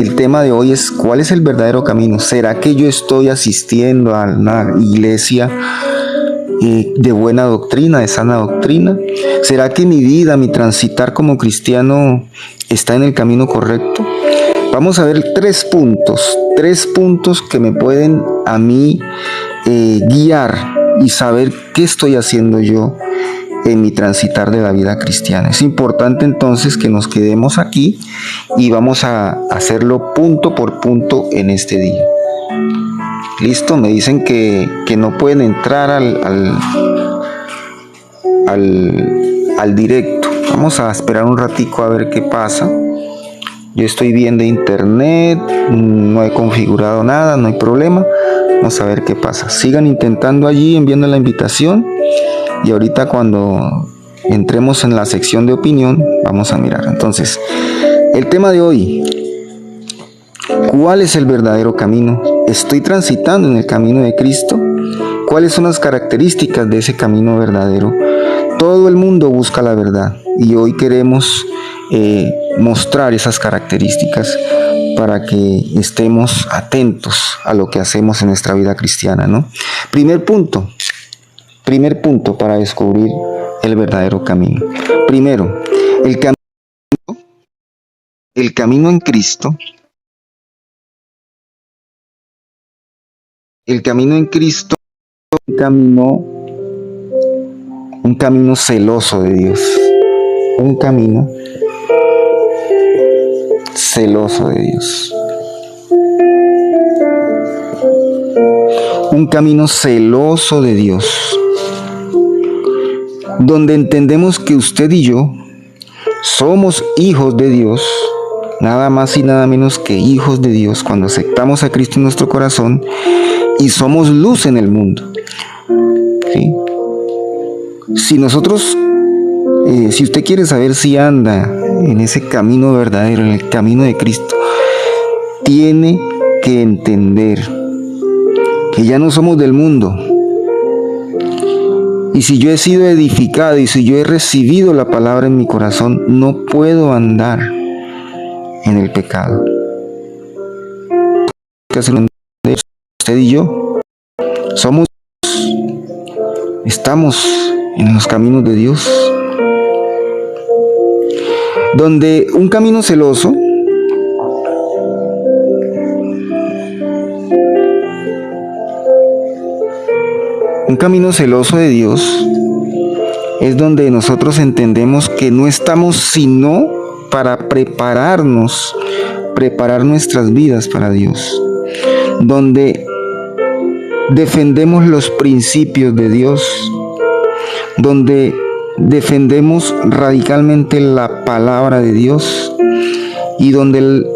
El tema de hoy es: ¿cuál es el verdadero camino? ¿Será que yo estoy asistiendo a una iglesia de buena doctrina, de sana doctrina? ¿Será que mi vida, mi transitar como cristiano está en el camino correcto? Vamos a ver tres puntos que me pueden a mí guiar y saber qué estoy haciendo yo en mi transitar de la vida cristiana. Es importante entonces que nos quedemos aquí y vamos a hacerlo punto por punto en este día. Listo, me dicen que no pueden entrar al directo. Vamos a esperar un ratico a ver qué pasa. Yo estoy viendo internet, no he configurado nada, no hay problema. Vamos a ver qué pasa. Sigan intentando allí, enviando la invitación. Y ahorita cuando entremos en la sección de opinión, vamos a mirar. Entonces, el tema de hoy: ¿cuál es el verdadero camino? ¿Estoy transitando en el camino de Cristo? ¿Cuáles son las características de ese camino verdadero? Todo el mundo busca la verdad y hoy queremos mostrar esas características para que estemos atentos a lo que hacemos en nuestra vida cristiana, ¿no? Primer punto para descubrir el verdadero camino. Primero, el camino en Cristo. El camino en Cristo es un camino celoso de Dios. Un camino celoso de Dios. Un camino celoso de Dios, donde entendemos que usted y yo somos hijos de Dios, nada más y nada menos que hijos de Dios, cuando aceptamos a Cristo en nuestro corazón, y somos luz en el mundo. ¿Sí? Si nosotros, si usted quiere saber si anda en ese camino verdadero, en el camino de Cristo, tiene que entender que ya no somos del mundo. Y si yo he sido edificado y si yo he recibido la palabra en mi corazón, no puedo andar en el pecado. Usted y yo estamos en los caminos de Dios, donde un camino celoso de Dios es donde nosotros entendemos que no estamos sino para preparar nuestras vidas para Dios, donde defendemos los principios de Dios, donde defendemos radicalmente la palabra de Dios y donde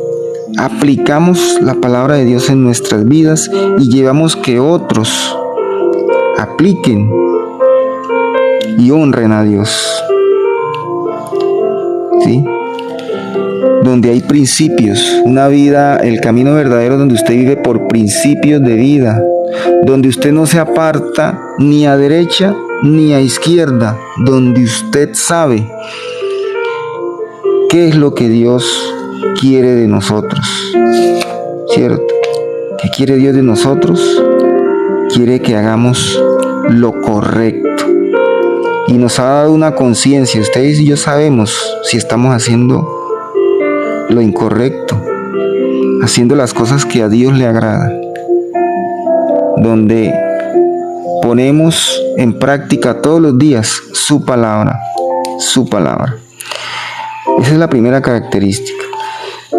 aplicamos la palabra de Dios en nuestras vidas y llevamos que otros apliquen y honren a Dios. ¿Sí? Donde hay principios, una vida, el camino verdadero, donde usted vive por principios de vida, donde usted no se aparta ni a derecha ni a izquierda, donde usted sabe qué es lo que Dios quiere de nosotros. ¿Cierto? ¿Qué quiere Dios de nosotros? Quiere que hagamos lo correcto y nos ha dado una conciencia. Ustedes y yo sabemos si estamos haciendo lo incorrecto, haciendo las cosas que a Dios le agrada, donde ponemos en práctica todos los días su palabra. Esa es la primera característica.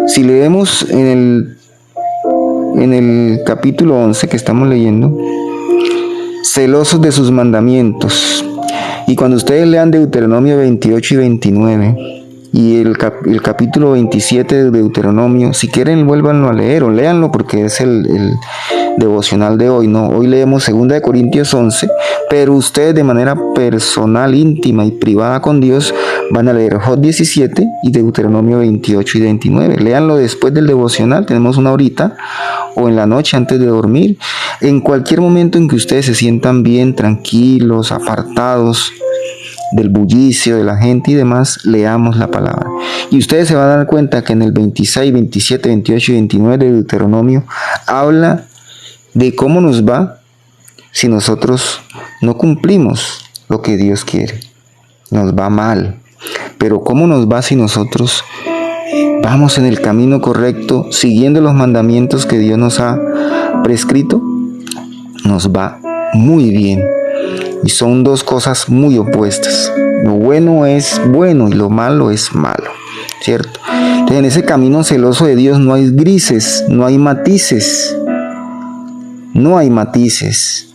Si leemos en el capítulo 11 que estamos leyendo, celosos de sus mandamientos. Y cuando ustedes lean Deuteronomio 28 y 29 y el capítulo 27 de Deuteronomio, si quieren vuélvanlo a leer o léanlo porque es el devocional de hoy, ¿no? Hoy leemos 2 Corintios 11, pero ustedes de manera personal, íntima y privada con Dios van a leer Job 17 y Deuteronomio 28 y 29. Léanlo después del devocional, tenemos una horita, o en la noche antes de dormir, en cualquier momento en que ustedes se sientan bien, tranquilos, apartados, del bullicio de la gente y demás, leamos la palabra. Y ustedes se van a dar cuenta que en el 26, 27, 28 y 29 de Deuteronomio habla de cómo nos va si nosotros no cumplimos lo que Dios quiere. Nos va mal. Pero cómo nos va si nosotros vamos en el camino correcto, siguiendo los mandamientos que Dios nos ha prescrito, nos va muy bien. Y son dos cosas muy opuestas. Lo bueno es bueno y lo malo es malo, ¿cierto? Entonces, en ese camino celoso de Dios no hay grises, no hay matices. No hay matices.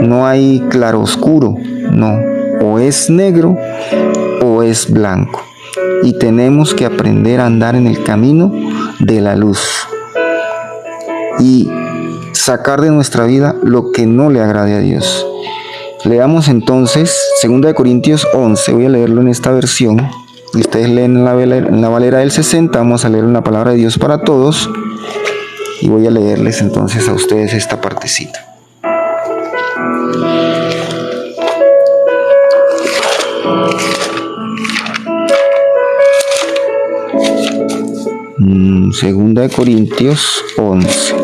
No hay claroscuro, no. O es negro o es blanco. Y tenemos que aprender a andar en el camino de la luz. Y sacar de nuestra vida lo que no le agrade a Dios. Leamos entonces 2 Corintios 11, voy a leerlo en esta versión, y ustedes leen en la Valera del 60, vamos a leer una palabra de Dios para todos, y voy a leerles entonces a ustedes esta partecita. Segunda de Corintios 11.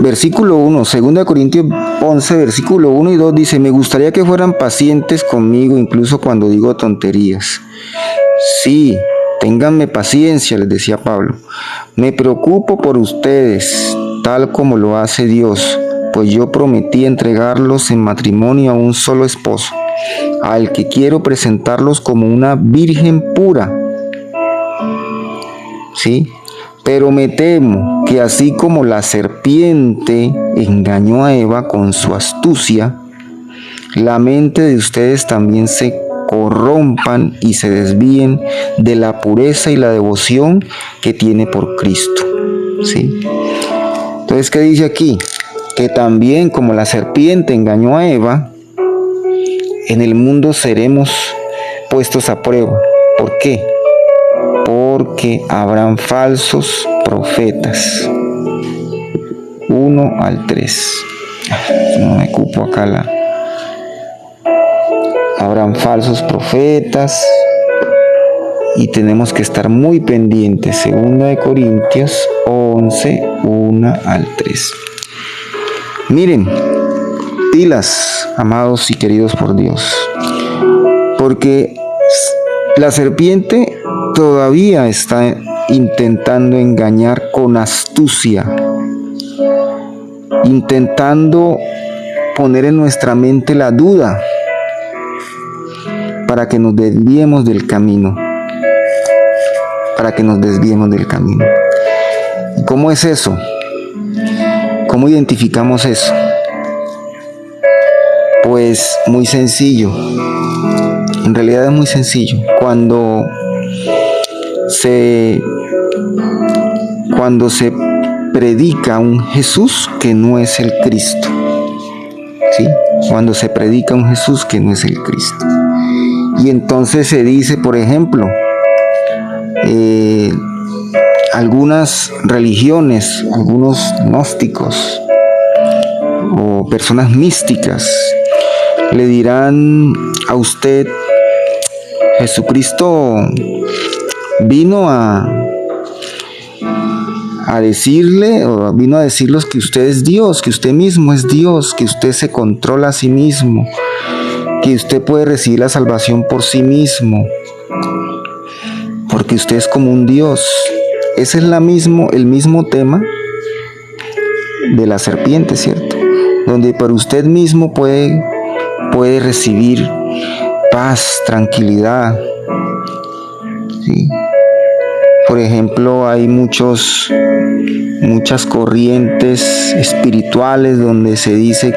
Versículo 1, 2 Corintios 11, versículo 1 y 2 dice: me gustaría que fueran pacientes conmigo incluso cuando digo tonterías. Sí, ténganme paciencia, les decía Pablo. Me preocupo por ustedes, tal como lo hace Dios, pues yo prometí entregarlos en matrimonio a un solo esposo, al que quiero presentarlos como una virgen pura. ¿Sí? Pero me temo que así como la serpiente engañó a Eva con su astucia, la mente de ustedes también se corrompan y se desvíen de la pureza y la devoción que tiene por Cristo. ¿Sí? Entonces, ¿qué dice aquí? Que también como la serpiente engañó a Eva, en el mundo seremos puestos a prueba. ¿Por qué? Porque habrán falsos profetas. 1 al 3. No me cupo acá Habrán falsos profetas y tenemos que estar muy pendientes. 2 Corintios 11, 1 al 3. Miren, pilas, amados y queridos por Dios, porque la serpiente todavía está intentando engañar con astucia, intentando poner en nuestra mente la duda para que nos desviemos del camino, ¿Y cómo es eso? ¿Cómo identificamos eso? Pues muy sencillo. En realidad es muy sencillo. Cuando se predica un Jesús que no es el Cristo. ¿Sí? Cuando se predica un Jesús que no es el Cristo. Y entonces se dice, por ejemplo, algunas religiones, algunos gnósticos o personas místicas le dirán a usted: Jesucristo vino a decirle, o vino a decirles que usted es Dios, que usted mismo es Dios, que usted se controla a sí mismo, que usted puede recibir la salvación por sí mismo, porque usted es como un Dios. Ese es el mismo tema de la serpiente, ¿cierto? Donde por usted mismo puede recibir paz, tranquilidad. ¿Sí? Por ejemplo, hay muchas corrientes espirituales donde se dice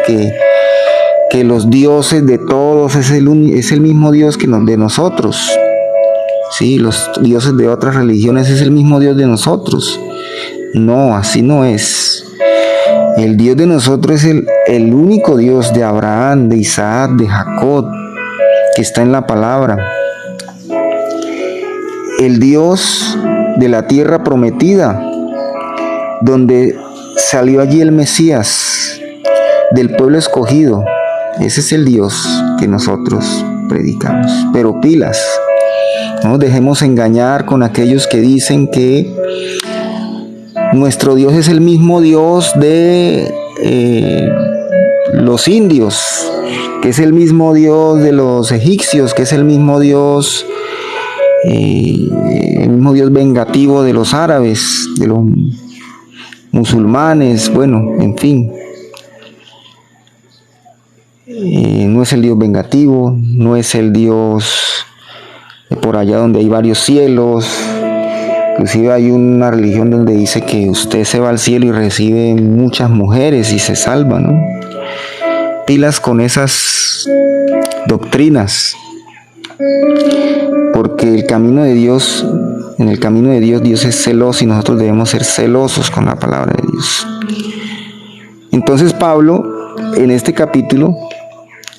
que los dioses de todos es el mismo Dios que de nosotros. Sí, los dioses de otras religiones es el mismo Dios de nosotros. No, así no es. El Dios de nosotros es el único Dios de Abraham, de Isaac, de Jacob, que está en la palabra. El Dios de la tierra prometida, donde salió allí el Mesías, del pueblo escogido. Ese es el Dios que nosotros predicamos. Pero pilas, no nos dejemos engañar con aquellos que dicen que nuestro Dios es el mismo Dios de los indios, que es el mismo Dios de los egipcios, que es el mismo Dios vengativo de los árabes, de los musulmanes, bueno, en fin. No es el Dios vengativo, no es el Dios por allá donde hay varios cielos. Inclusive hay una religión donde dice que usted se va al cielo y recibe muchas mujeres y se salva, ¿no? Pilas con esas doctrinas, porque el camino de Dios, en el camino de Dios, Dios es celoso y nosotros debemos ser celosos con la palabra de Dios. Entonces Pablo, en este capítulo,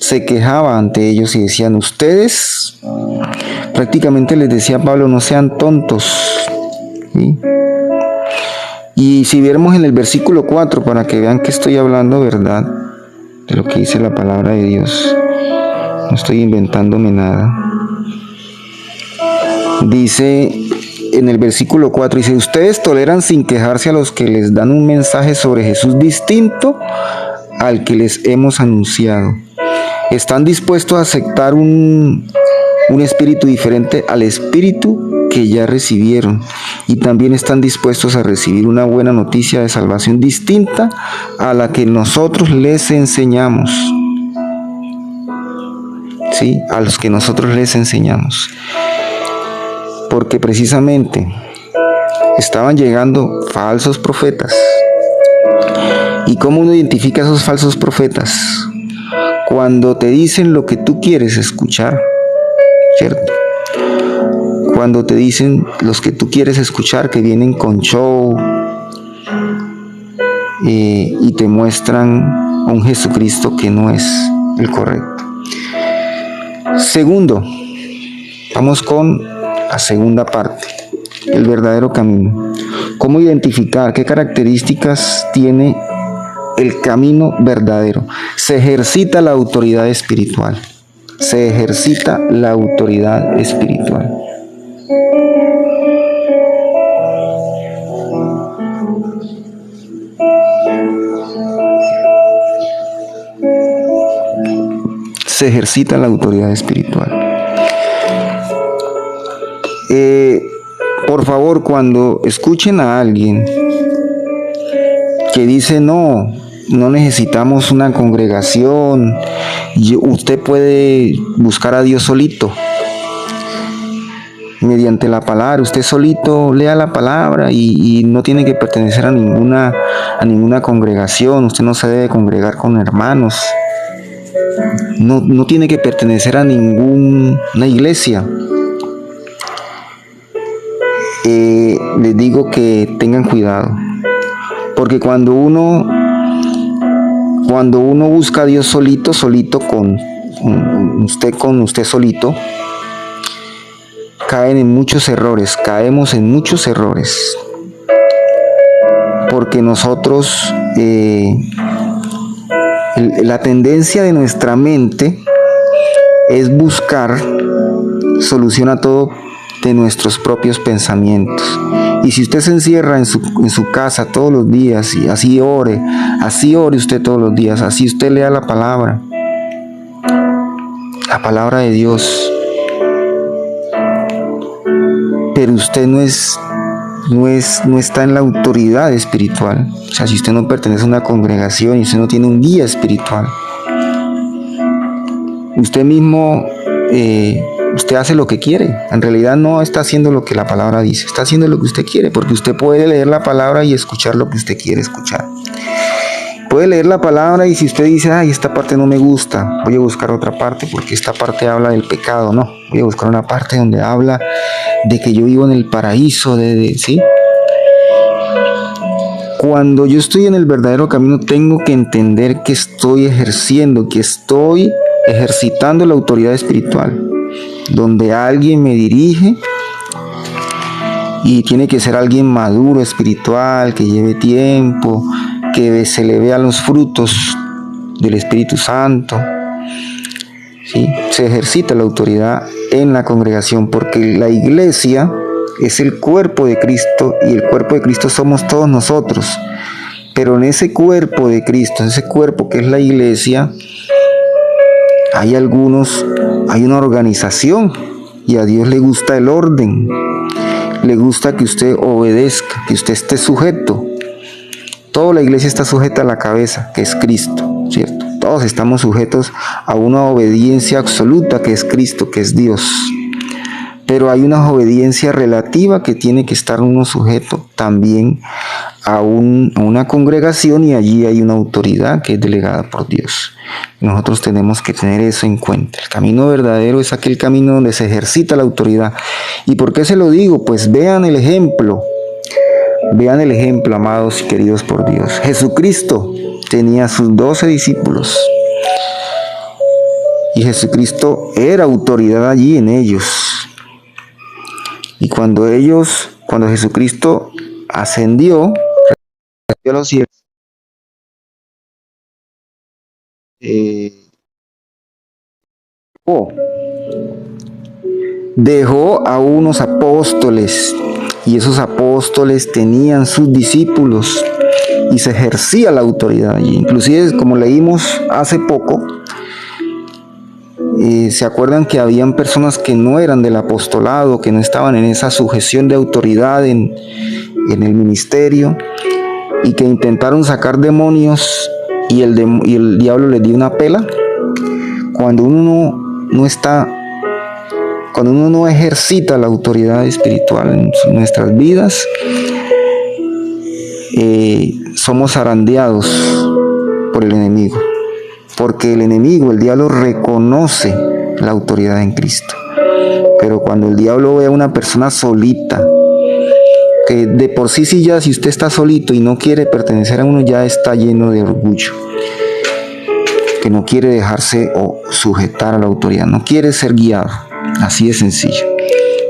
se quejaba ante ellos y decían, ustedes, prácticamente les decía Pablo, no sean tontos, ¿sí? Y si viéramos en el versículo 4, para que vean que estoy hablando verdad de lo que dice la palabra de Dios, no estoy inventándome nada. Dice en el versículo 4, dice, ustedes toleran sin quejarse a los que les dan un mensaje sobre Jesús distinto al que les hemos anunciado. Están dispuestos a aceptar un espíritu diferente al espíritu que ya recibieron, y también están dispuestos a recibir una buena noticia de salvación distinta a la que nosotros les enseñamos. Sí, a los que nosotros les enseñamos. Porque precisamente estaban llegando falsos profetas. ¿Y cómo uno identifica a esos falsos profetas? Cuando te dicen lo que tú quieres escuchar, ¿cierto? Cuando te dicen los que tú quieres escuchar, que vienen con show y te muestran un Jesucristo que no es el correcto. Segundo, vamos con la segunda parte, el verdadero camino. ¿Cómo identificar qué características tiene el camino verdadero? Se ejercita la autoridad espiritual. Se ejercita la autoridad espiritual. Se ejercita la autoridad espiritual. Por favor, cuando escuchen a alguien que dice no necesitamos una congregación, usted puede buscar a Dios solito, mediante la palabra, usted solito lea la palabra y no tiene que pertenecer a ninguna congregación, usted no se debe congregar con hermanos, no tiene que pertenecer a ninguna iglesia. Les digo que tengan cuidado, porque cuando uno busca a Dios solito con usted solito, caemos en muchos errores, porque nosotros, la tendencia de nuestra mente es buscar solución a todo de nuestros propios pensamientos. Y si usted se encierra en su casa todos los días y así ore usted todos los días, así usted lea la palabra de Dios, pero usted no está en la autoridad espiritual, o sea, si usted no pertenece a una congregación y usted no tiene un guía espiritual, usted mismo usted hace lo que quiere. En realidad no está haciendo lo que la palabra dice, está haciendo lo que usted quiere, porque usted puede leer la palabra y escuchar lo que usted quiere escuchar. Puede leer la palabra y si usted dice, ay, esta parte no me gusta, voy a buscar otra parte porque esta parte habla del pecado, no, voy a buscar una parte donde habla de que yo vivo en el paraíso, ¿sí? Cuando yo estoy en el verdadero camino, tengo que entender que estoy ejercitando la autoridad espiritual, donde alguien me dirige y tiene que ser alguien maduro espiritual, que lleve tiempo, que se le vean los frutos del Espíritu Santo, ¿sí? Se ejercita la autoridad en la congregación, porque la iglesia es el cuerpo de Cristo y el cuerpo de Cristo somos todos nosotros. Pero en ese cuerpo de Cristo, en ese cuerpo que es la iglesia, hay una organización, y a Dios le gusta el orden, le gusta que usted obedezca, que usted esté sujeto. Toda la iglesia está sujeta a la cabeza, que es Cristo, ¿cierto? Todos estamos sujetos a una obediencia absoluta, que es Cristo, que es Dios. Pero hay una obediencia relativa que tiene que estar uno sujeto también a una congregación, y allí hay una autoridad que es delegada por Dios. Nosotros tenemos que tener eso en cuenta. El camino verdadero es aquel camino donde se ejercita la autoridad. ¿Y por qué se lo digo? Pues vean el ejemplo, amados y queridos por Dios. Jesucristo tenía sus 12 discípulos y Jesucristo era autoridad allí en ellos. Y cuando Jesucristo ascendió a los cielos, dejó a unos apóstoles, y esos apóstoles tenían sus discípulos y se ejercía la autoridad allí. Inclusive, como leímos hace poco, ¿se acuerdan que habían personas que no eran del apostolado, que no estaban en esa sujeción de autoridad en el ministerio, y que intentaron sacar demonios y el diablo les dio una pela? Cuando uno no ejercita la autoridad espiritual en nuestras vidas, somos zarandeados por el enemigo. Porque el enemigo, el diablo, reconoce la autoridad en Cristo. Pero cuando el diablo ve a una persona solita, que de por sí ya, si usted está solito y no quiere pertenecer a uno, ya está lleno de orgullo, que no quiere dejarse o sujetar a la autoridad, no quiere ser guiado. Así de sencillo.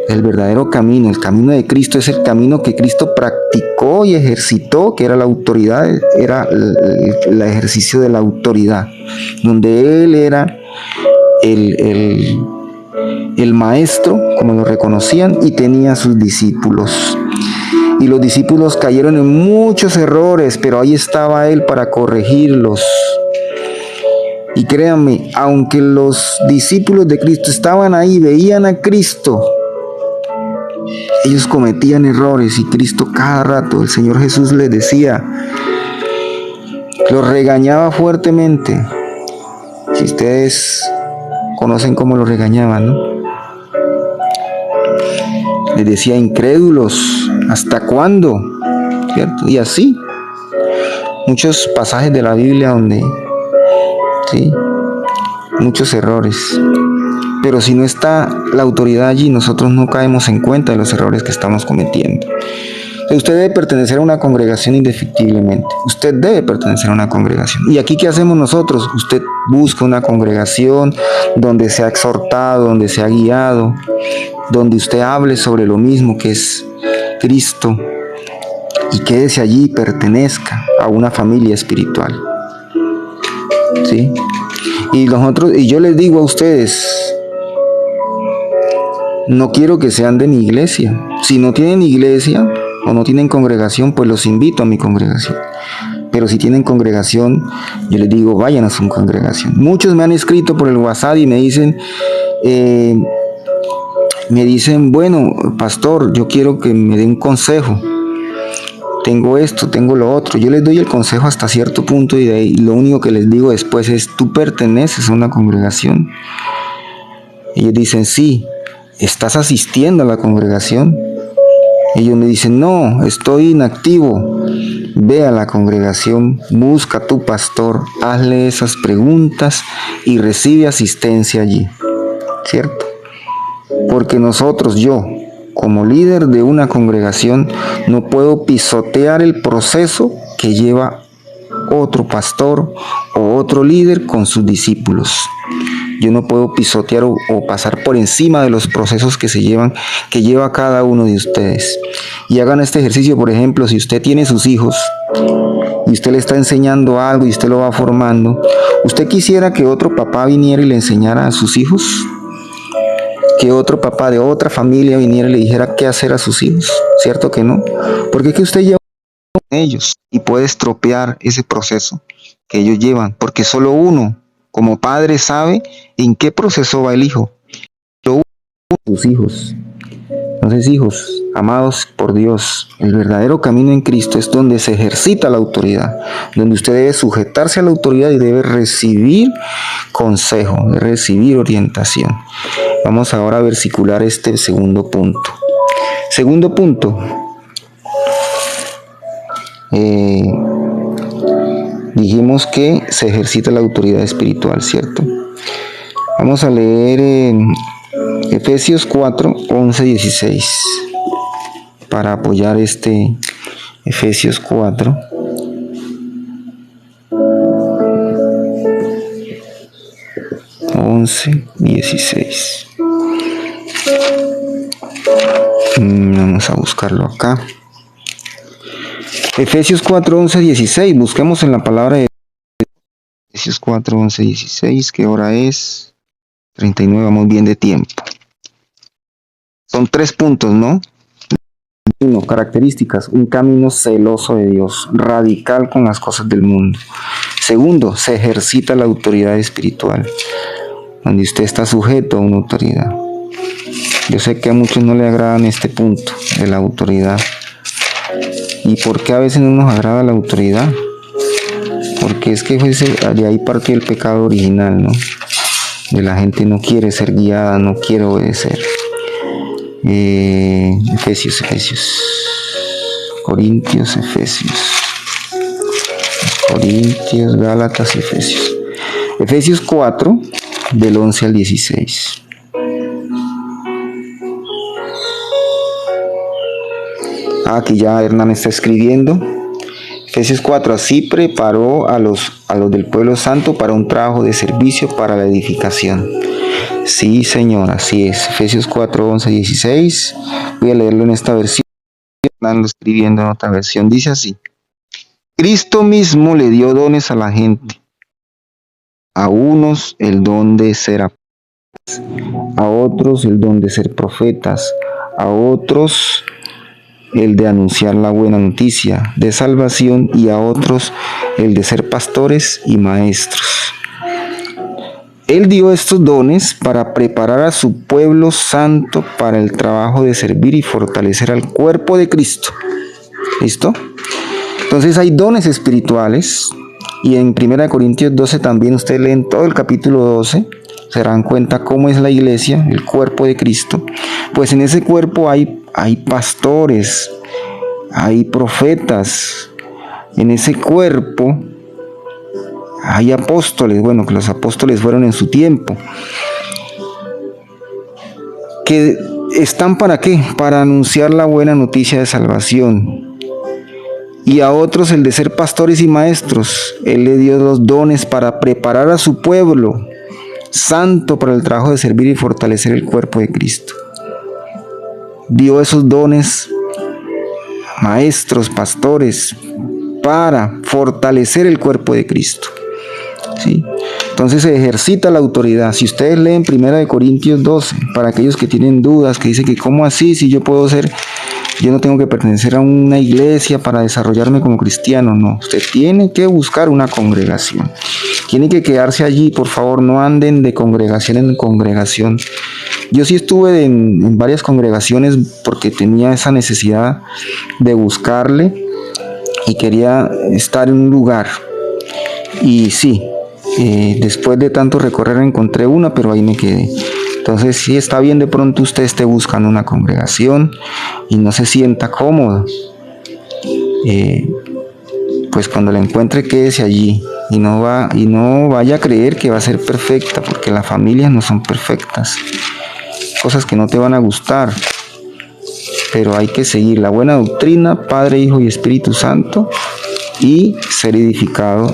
El verdadero camino, el camino de Cristo, es el camino que Cristo practicó y ejercitó, que era la autoridad, era el ejercicio de la autoridad, donde Él era el maestro, como lo reconocían, y tenía sus discípulos. Y los discípulos cayeron en muchos errores, pero ahí estaba Él para corregirlos. Y créanme, aunque los discípulos de Cristo estaban ahí, veían a Cristo, ellos cometían errores, y Cristo cada rato, el Señor Jesús les decía, los regañaba fuertemente. Si ustedes conocen cómo los regañaban, ¿no? Les decía, incrédulos, ¿hasta cuándo? ¿Cierto? Y así, muchos pasajes de la Biblia donde, sí, muchos errores. Pero si no está la autoridad allí, nosotros no caemos en cuenta de los errores que estamos cometiendo. Usted debe pertenecer a una congregación indefectiblemente. Usted debe pertenecer a una congregación. ¿Y aquí qué hacemos nosotros? Usted busca una congregación donde sea exhortado, donde sea guiado, donde usted hable sobre lo mismo que es Cristo, y quédese allí y pertenezca a una familia espiritual. ¿Sí? Y yo les digo a ustedes, no quiero que sean de mi iglesia. Si no tienen iglesia o no tienen congregación, pues los invito a mi congregación. Pero si tienen congregación, yo les digo, vayan a su congregación. Muchos me han escrito por el WhatsApp y me dicen, bueno, pastor, yo quiero que me dé un consejo. Tengo esto, tengo lo otro. Yo les doy el consejo hasta cierto punto, y de ahí lo único que les digo después es, ¿tú perteneces a una congregación? Ellos dicen, sí. ¿Estás asistiendo a la congregación? Ellos me dicen, no, estoy inactivo. Ve a la congregación, busca a tu pastor, hazle esas preguntas y recibe asistencia allí, ¿cierto? Porque yo, como líder de una congregación, no puedo pisotear el proceso que lleva otro pastor o otro líder con sus discípulos. Yo no puedo pisotear o pasar por encima de los procesos que lleva cada uno de ustedes. Y hagan este ejercicio, por ejemplo, si usted tiene sus hijos y usted le está enseñando algo y usted lo va formando, ¿usted quisiera que otro papá viniera y le enseñara a sus hijos? Que otro papá de otra familia viniera y le dijera qué hacer a sus hijos. ¿Cierto que no? Porque es que usted lleva con ellos y puede estropear ese proceso que ellos llevan, porque solo uno como padre sabe en qué proceso va el hijo. Solo uno de sus hijos. Entonces, hijos, amados por Dios, el verdadero camino en Cristo es donde se ejercita la autoridad, donde usted debe sujetarse a la autoridad y debe recibir consejo, debe recibir orientación. Vamos ahora a versicular este segundo punto. Segundo punto. Dijimos que se ejercita la autoridad espiritual, ¿cierto? Vamos a leer Efesios 4, 11, 16 para apoyar este Efesios 4. (11:16). Vamos a buscarlo acá. Efesios 4, 11, 16. Busquemos en la palabra de Efesios 4, 11, 16. ¿Qué hora es? 39. Vamos bien de tiempo. Son 3 puntos, ¿no? 1. Características. Un camino celoso de Dios, radical con las cosas del mundo. 2. Se ejercita la autoridad espiritual, donde usted está sujeto a una autoridad. Yo sé que a muchos no le agradan este punto de la autoridad. ¿Y por qué a veces no nos agrada la autoridad? Porque es que de ahí partió el pecado original, ¿no? De la gente no quiere ser guiada, no quiere obedecer. Efesios, Corintios, Gálatas, Efesios. Efesios 4, del 11 al 16. Aquí ya Hernán está escribiendo. Efesios 4, así preparó a los del pueblo santo para un trabajo de servicio para la edificación. Sí, Señor, así es. Efesios 4, 11, 16. Voy a leerlo en esta versión. Hernán lo escribiendo en otra versión. Dice así: Cristo mismo le dio dones a la gente. A unos el don de ser apóstoles, a otros el don de ser profetas, a otros el de anunciar la buena noticia de salvación y a otros el de ser pastores y maestros. Él dio estos dones para preparar a su pueblo santo para el trabajo de servir y fortalecer al cuerpo de Cristo. ¿Listo? Entonces hay dones espirituales y en 1 Corintios 12 también ustedes leen todo el capítulo 12, se darán cuenta cómo es la iglesia, el cuerpo de Cristo. Pues en ese cuerpo hay pastores, hay profetas, en ese cuerpo hay apóstoles, bueno, que los apóstoles fueron en su tiempo, que están ¿para qué? Para anunciar la buena noticia de salvación. Y a otros el de ser pastores y maestros. Él le dio los dones para preparar a su pueblo santo para el trabajo de servir y fortalecer el cuerpo de Cristo. Dio esos dones, maestros, pastores, para fortalecer el cuerpo de Cristo. ¿Sí? Entonces se ejercita la autoridad. Si ustedes leen 1 Corintios 12, para aquellos que tienen dudas, que dicen que ¿cómo así? Si yo no tengo que pertenecer a una iglesia para desarrollarme como cristiano. No, usted tiene que buscar una congregación. Tiene que quedarse allí, por favor, no anden de congregación en congregación. Yo sí estuve en varias congregaciones porque tenía esa necesidad de buscarle y quería estar en un lugar. Y sí, después de tanto recorrer encontré una, pero ahí me quedé. Entonces, sí está bien de pronto usted esté buscando una congregación y no se sienta cómodo. Pues cuando la encuentre, quédese allí y no vaya a creer que va a ser perfecta, porque las familias no son perfectas. Cosas que no te van a gustar, pero hay que seguir la buena doctrina, Padre, Hijo y Espíritu Santo, y ser edificados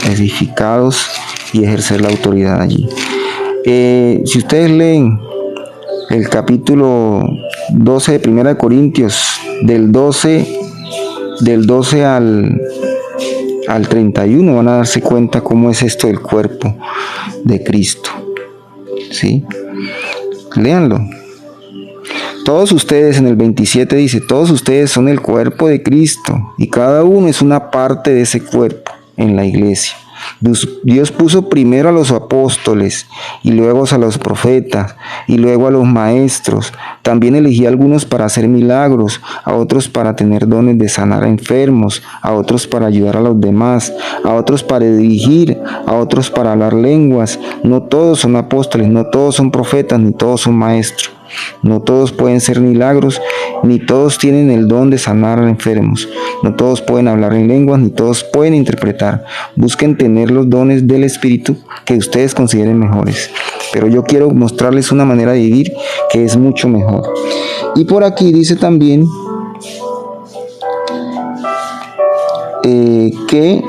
y ejercer la autoridad allí. Si ustedes leen el capítulo 12 de 1 Corintios, del 12 al al 31 van a darse cuenta cómo es esto del cuerpo de Cristo. ¿Sí? Léanlo. Todos ustedes, en el 27 dice, todos ustedes son el cuerpo de Cristo y cada uno es una parte de ese cuerpo en la iglesia. Dios puso primero a los apóstoles y luego a los profetas y luego a los maestros. También elegí a algunos para hacer milagros, a otros para tener dones de sanar a enfermos, a otros para ayudar a los demás, a otros para dirigir, a otros para hablar lenguas. No todos son apóstoles, no todos son profetas, ni todos son maestros. No todos pueden ser milagros, ni todos tienen el don de sanar a enfermos. No todos pueden hablar en lenguas, ni todos pueden interpretar. Busquen tener los dones del Espíritu que ustedes consideren mejores. Pero yo quiero mostrarles una manera de vivir que es mucho mejor. Y por aquí dice también que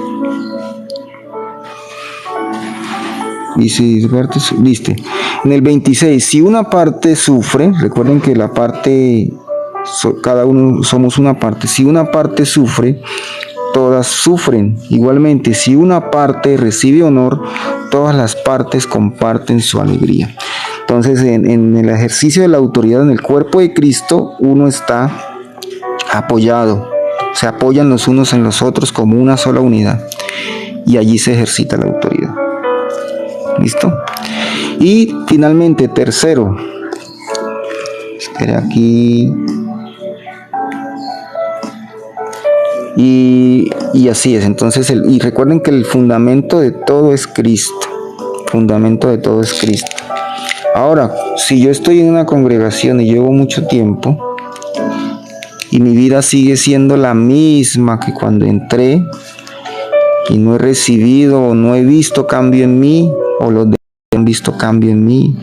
dice, en el 26, si una parte sufre, recuerden que la parte, cada uno somos una parte, si una parte sufre, todas sufren. Igualmente, si una parte recibe honor, todas las partes comparten su alegría. Entonces, en el ejercicio de la autoridad en el cuerpo de Cristo, uno está apoyado, se apoyan los unos en los otros como una sola unidad, y allí se ejercita la autoridad. ¿Listo? Y finalmente, tercero, espere aquí, y así es. Entonces, y recuerden que el fundamento de todo es Cristo. Fundamento de todo es Cristo. Ahora, si yo estoy en una congregación y llevo mucho tiempo y mi vida sigue siendo la misma que cuando entré y no he recibido o no he visto cambio en mí, o los demás han visto cambio en mí,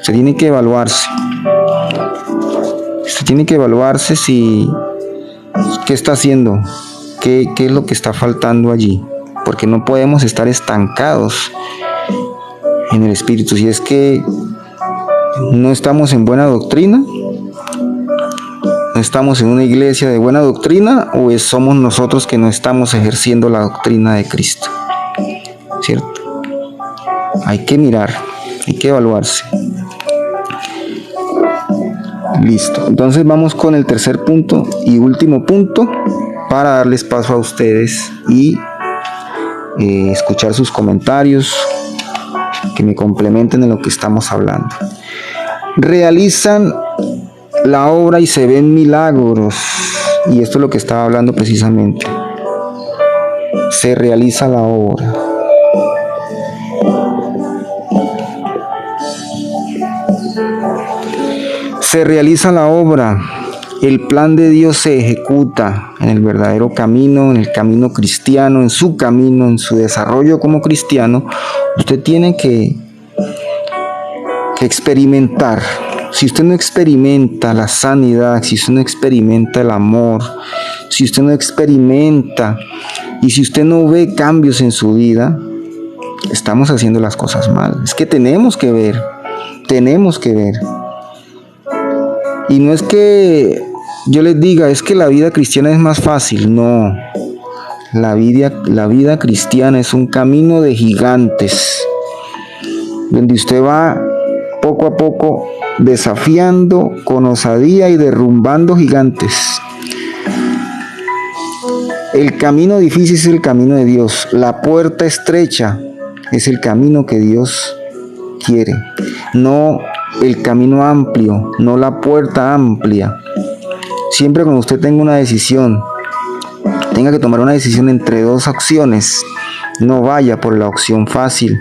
se tiene que evaluarse. Se tiene que evaluarse si qué está haciendo, qué es lo que está faltando allí, porque no podemos estar estancados en el espíritu. Si es que no estamos en buena doctrina, no estamos en una iglesia de buena doctrina, o somos nosotros que no estamos ejerciendo la doctrina de Cristo, ¿cierto? Hay que mirar, hay que evaluarse. Listo, entonces vamos con el tercer punto y último punto para darles paso a ustedes y escuchar sus comentarios que me complementen en lo que estamos hablando. Realizan la obra y se ven milagros, y esto es lo que estaba hablando precisamente. Se realiza la obra. Se realiza la obra, el plan de Dios se ejecuta en el verdadero camino, en el camino cristiano, en su camino, en su desarrollo como cristiano. Usted tiene que experimentar. Si usted no experimenta la sanidad, si usted no experimenta el amor, si usted no experimenta y si usted no ve cambios en su vida, estamos haciendo las cosas mal. Es que tenemos que ver. Y no es que yo les diga, es que la vida cristiana es más fácil. No, la vida cristiana es un camino de gigantes, donde usted va poco a poco desafiando con osadía y derrumbando gigantes. El camino difícil es el camino de Dios. La puerta estrecha es el camino que Dios quiere. No el camino amplio, no la puerta amplia. Siempre cuando usted tenga una decisión, tenga que tomar una decisión entre dos opciones, no vaya por la opción fácil,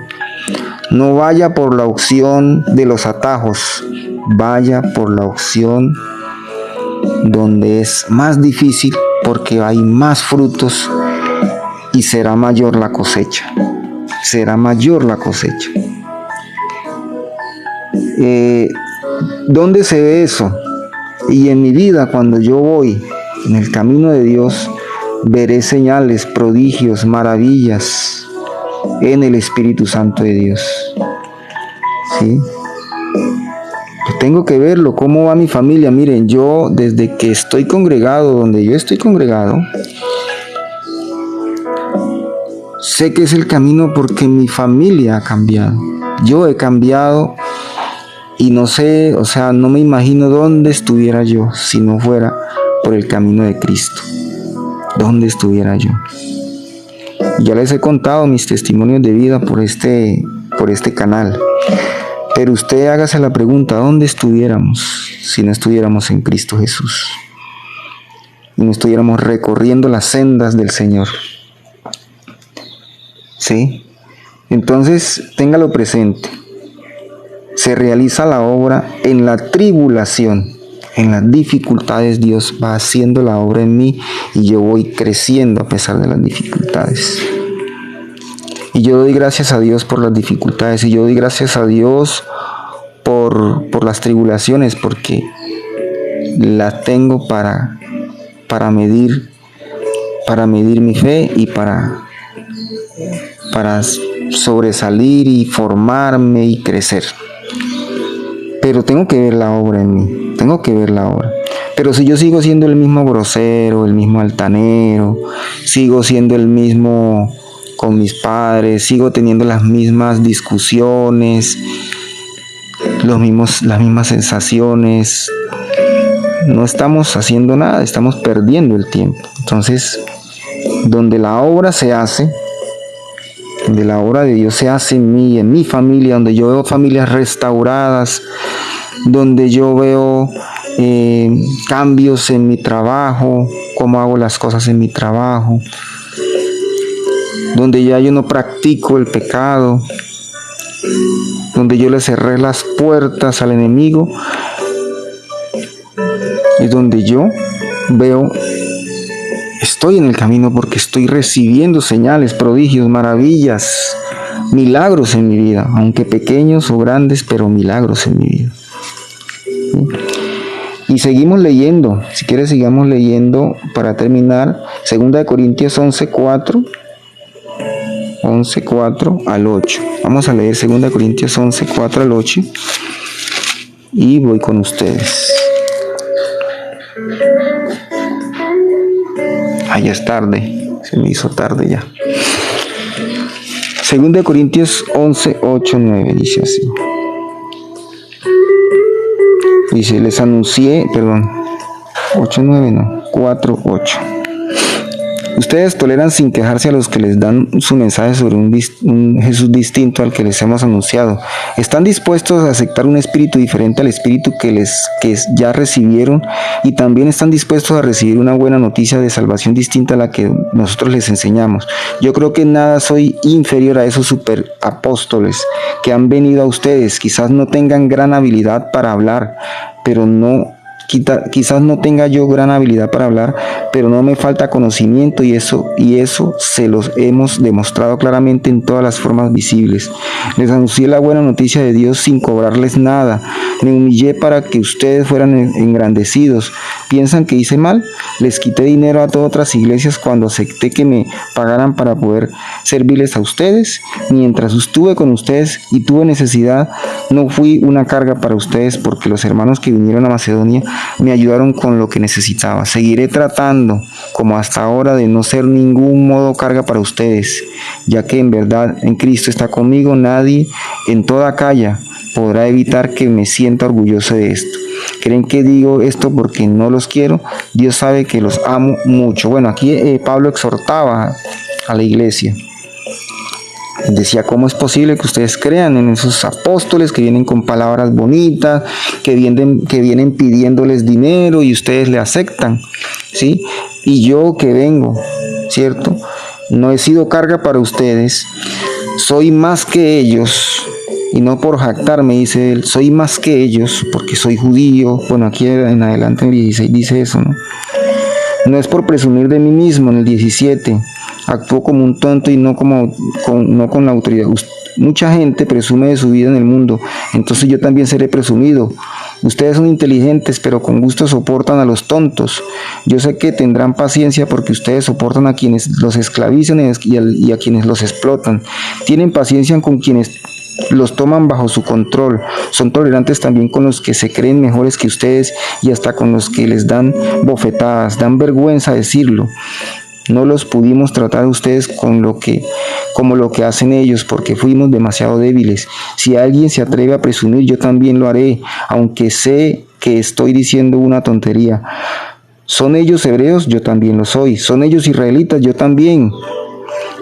no vaya por la opción de los atajos, vaya por la opción donde es más difícil, porque hay más frutos y será mayor la cosecha. Será mayor la cosecha. ¿Dónde se ve eso? Y en mi vida, cuando yo voy en el camino de Dios, veré señales, prodigios, maravillas en el Espíritu Santo de Dios. ¿Sí? Yo tengo que verlo. ¿Cómo va mi familia? Miren, yo desde que estoy congregado, donde yo estoy congregado, Sé que es el camino porque mi familia ha cambiado. Yo he cambiado y no sé, o sea, no me imagino dónde estuviera yo si no fuera por el camino de Cristo. ¿Dónde estuviera yo? Ya les he contado mis testimonios de vida por este canal. Pero usted hágase la pregunta, ¿dónde estuviéramos si no estuviéramos en Cristo Jesús? Y no estuviéramos recorriendo las sendas del Señor. ¿Sí? Entonces, téngalo presente. Se realiza la obra en la tribulación, en las dificultades. Dios va haciendo la obra en mí y yo voy creciendo a pesar de las dificultades. Y yo doy gracias a Dios por las dificultades y yo doy gracias a Dios por las tribulaciones, porque las tengo para medir mi fe y para sobresalir y formarme y crecer. Pero tengo que ver la obra en mí, tengo que ver la obra. Pero si yo sigo siendo el mismo grosero, el mismo altanero, sigo siendo el mismo con mis padres, sigo teniendo las mismas discusiones, las mismas sensaciones, no estamos haciendo nada, estamos perdiendo el tiempo. Entonces, donde la obra se hace, donde la obra de Dios se hace en mí, en mi familia, donde yo veo familias restauradas, donde yo veo cambios en mi trabajo, cómo hago las cosas en mi trabajo, donde ya yo no practico el pecado, donde yo le cerré las puertas al enemigo, es donde yo veo, estoy en el camino porque estoy recibiendo señales, prodigios, maravillas, milagros en mi vida, aunque pequeños o grandes, pero milagros en mi vida. ¿Sí? Y seguimos leyendo, si quieres sigamos leyendo para terminar, 2 Corintios 11:4 al 8. Vamos a leer 2 Corintios 11:4 al 8 y voy con ustedes. Ya es tarde, se me hizo tarde ya. 2 Corintios 11:8-9 dice así. Dice, les anuncié, 8:9 no, 4:8. Ustedes toleran sin quejarse a los que les dan su mensaje sobre un Jesús distinto al que les hemos anunciado. Están dispuestos a aceptar un espíritu diferente al espíritu que ya recibieron, y también están dispuestos a recibir una buena noticia de salvación distinta a la que nosotros les enseñamos. Yo creo que nada soy inferior a esos superapóstoles que han venido a ustedes. Quizás no tengan gran habilidad para hablar, pero quizás no tenga yo gran habilidad para hablar, pero no me falta conocimiento, y eso se los hemos demostrado claramente en todas las formas visibles. Les anuncié la buena noticia de Dios sin cobrarles nada. Me humillé para que ustedes fueran engrandecidos. ¿Piensan que hice mal? Les quité dinero a todas otras iglesias cuando acepté que me pagaran para poder servirles a ustedes. Mientras estuve con ustedes y tuve necesidad, no fui una carga para ustedes, porque los hermanos que vinieron a Macedonia me ayudaron con lo que necesitaba. Seguiré tratando, como hasta ahora, de no ser ningún modo carga para ustedes, ya que en verdad en Cristo está conmigo. Nadie en toda Acaya podrá evitar que me sienta orgulloso de esto. ¿Creen que digo esto porque no los quiero? Dios sabe que los amo mucho. Bueno, aquí Pablo exhortaba a la iglesia. Decía, ¿cómo es posible que ustedes crean en esos apóstoles que vienen con palabras bonitas, que vienen pidiéndoles dinero y ustedes le aceptan? ¿Sí? Y yo que vengo, ¿cierto? No he sido carga para ustedes, soy más que ellos, y no por jactarme, dice él, soy más que ellos porque soy judío. Bueno, aquí en adelante en el 16 dice eso, ¿no? No es por presumir de mí mismo. En el 17, actúo como un tonto y no con la autoridad. Mucha gente presume de su vida en el mundo, entonces yo también seré presumido. Ustedes son inteligentes, pero con gusto soportan a los tontos. Yo sé que tendrán paciencia porque ustedes soportan a quienes los esclavizan y a quienes los explotan. Tienen paciencia con quienes los toman bajo su control. Son tolerantes también con los que se creen mejores que ustedes y hasta con los que les dan bofetadas. Dan vergüenza decirlo, No los pudimos tratar a ustedes como lo que hacen ellos, porque fuimos demasiado débiles. Si alguien se atreve a presumir, yo también lo haré, aunque sé que estoy diciendo una tontería. ¿Son ellos hebreos? Yo también lo soy. ¿Son ellos israelitas? Yo también.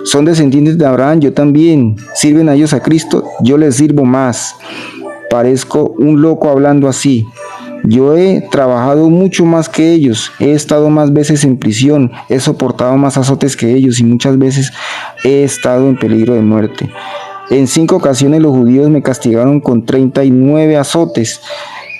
¿Son descendientes de Abraham? Yo también. ¿Sirven a ellos a Cristo? Yo les sirvo más. Parezco un loco hablando así. Yo he trabajado mucho más que ellos, he estado más veces en prisión, he soportado más azotes que ellos y muchas veces he estado en peligro de muerte. En 5 ocasiones los judíos me castigaron con 39 azotes.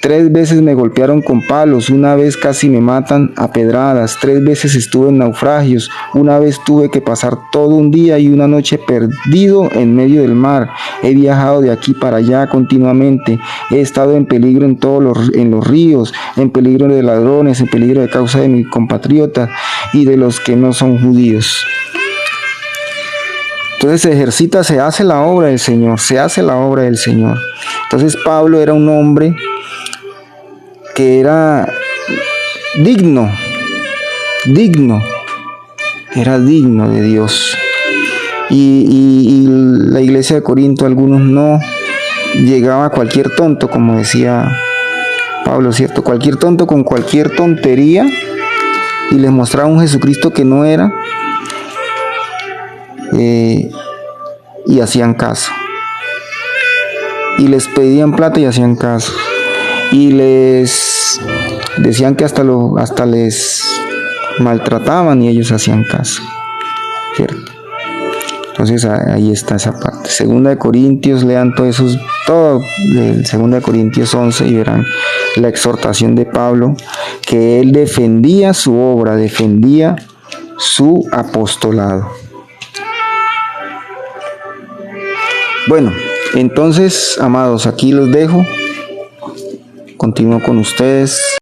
3 veces me golpearon con palos, una vez casi me matan a pedradas, 3 veces estuve en naufragios, una vez tuve que pasar todo un día y una noche perdido en medio del mar. He viajado de aquí para allá continuamente, he estado en peligro en los ríos, en peligro de ladrones, en peligro de causa de mis compatriotas y de los que no son judíos. Entonces se ejercita, se hace la obra del Señor, se hace la obra del Señor. Entonces Pablo era un hombre que era era digno de Dios. Y la iglesia de Corinto, algunos no, llegaba a cualquier tonto, como decía Pablo, ¿cierto? Cualquier tonto con cualquier tontería y les mostraba un Jesucristo que no era, y hacían caso. Y les pedían plata y hacían caso. Y les decían que hasta les maltrataban y ellos hacían caso, ¿cierto? Entonces ahí está esa parte. Segunda de Corintios, lean todo el Segunda de Corintios 11 y verán la exhortación de Pablo, que él defendía su obra, defendía su apostolado. Bueno, entonces, amados, aquí los dejo. Continúo con ustedes.